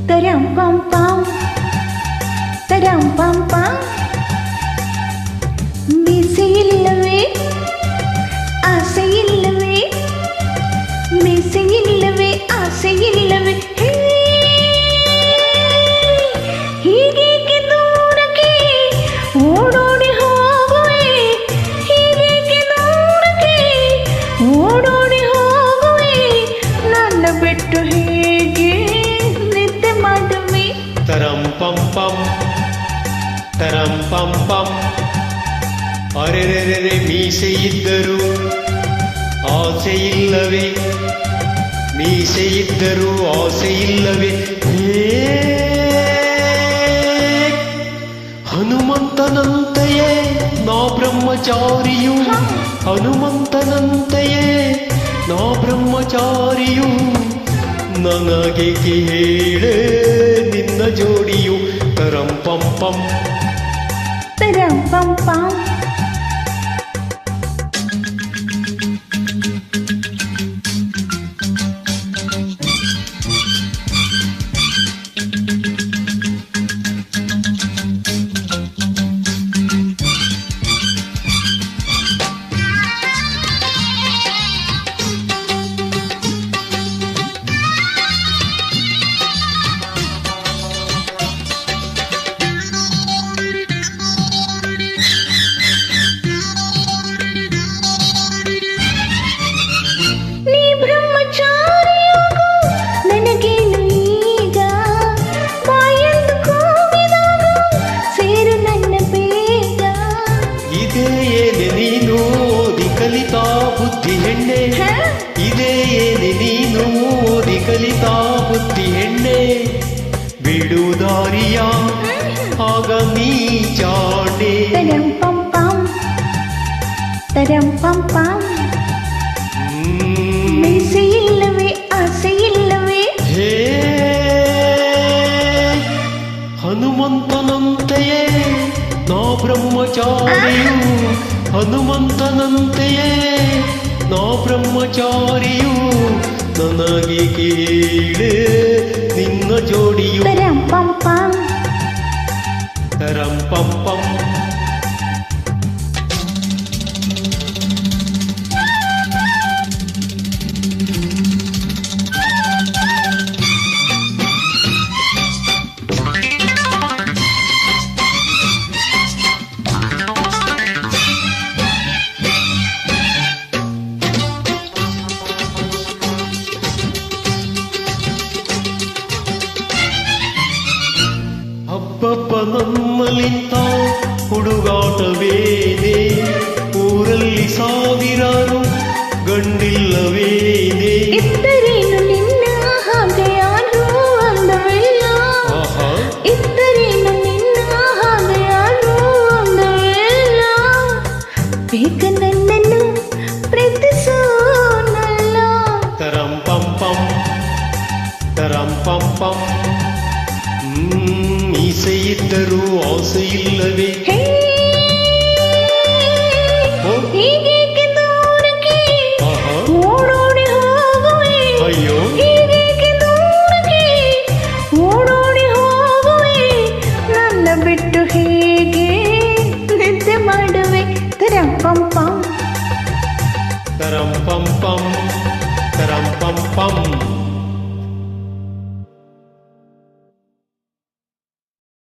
Taram pam pam, taram pam pam. ಮೀಸೆಯಿಲ್ಲವೇ ಆಸೆಯಿಲ್ಲವೇ, ಮೀಸೆಯಿಲ್ಲವೇ ಆಸೆಯಿಲ್ಲವೇ, ಹೀಗೇಕೆ ದೂರಕ್ಕೆ ಓಡೋಡಿ ಹೋಗುವೆ, ಹೀಗೇಕೆ ದೂರಕ್ಕೆ ಓಡೋಡಿ ಹೋಗುವೆ, ನನ್ನ ಬಿಟ್ಟು ಹೇಗೆ ನಿದ್ದೆ ಮಾಡುವೆ. ತರಂ ಪಂ ಪಂ ತರಂ ಪಂ ಪಂ. ಅರೆರೆರೆ ಮೀಸೆ ಇದ್ದರೂ ಆಸೆ ಇಲ್ಲವೇ, ಮೀಸೆ ಇದ್ದರೂ ಆಸೆ ಇಲ್ಲವೇ, ಹನುಮಂತನಂತೆಯೇ ನಾ ಬ್ರಹ್ಮಚಾರಿಯು, ಹನುಮಂತನಂತೆಯೇ ನಾ ಬ್ರಹ್ಮಚಾರಿಯು, ನನಗೆ ಹೇಳೆ ನಿನ್ನ ಜೋಡಿಯು. ತರಂ ಪಂ ಪಂ ತರಂ ಪಂ ಪಂ. ಕಲಿತಾ ಬುದ್ಧಿ ಹೆಣ್ಣೆ, ಇದೇ ಏನೆ ನೀನು ಓದಿ ಕಲಿತಾ ಬುದ್ಧಿ ಹೆಣ್ಣೆ, ಬಿಡುದಾರಿಯ ಆಗ ನೀ ಜಾಣೆ. ತರಂ ಪಂ ಪಂ ತರಂ ಪಂ ಪಂ. ಮೀಸೆಯಿಲ್ಲವೇ ಆಸೆಯಿಲ್ಲವೇ, ಹೇ ಹನುಮಂತನಂತೆಯೇ ನಾ ಬ್ರಹ್ಮಚಾರಿಯು, ಹನುಮಂತನಂತೆಯೇ ನಾ ಬ್ರಹ್ಮಚಾರಿಯು, ನನಗೆ ಕೇಳೆ ನಿನ್ನ ಜೋಡಿಯು. ತರಂ ಪಂ ಪಂ ತರಂ ಪಂ ಪಂ. ಹಬ್ಬಬ್ಬ ನಮ್ಮಲಿಂತ ಹುಡುಗಾಟವೇನೆ, ಊರಲ್ಲಿ ಸಾವಿರಾರು ಗಂಡಿಲ್ಲವೇನೆ, ಇದ್ದರೇನು ನಿನ್ನ ಹಾಗೆ ಯಾರು ಅಂದವಿಲ್ಲ, ಇದ್ದರೇನು ನಿನ್ನ ಹಾಗೆ ಯಾರು ಅಂದವಿಲ್ಲ, ಬೇಗ ನನ್ನನ್ನು ಪ್ರೀತಿಸೋನಲ್ಲ. ತರಂ ಪಂ ಪಂ ತರಂ ಪಂ ಪಂ. ಮೀಸೆ ಇದ್ದರೂ ಆಸೆ ಇಲ್ಲವೇ, ಹೀಗೇಕೆ ದೂರಕ್ಕೆ ಓಡೋಡಿ ಹೋಗುವೆ, ಅಯ್ಯೋ ಹೀಗೇಕೆ ದೂರಕ್ಕೆ ಓಡೋಡಿ ಹೋಗುವೆ, ನನ್ನ ಬಿಟ್ಟು ಹೇಗೆ ನಿದ್ದೆ ಮಾಡುವೆ. ತರಂ ಪಂ ಪಂ ತರಂ ಪಂ ಪಂ.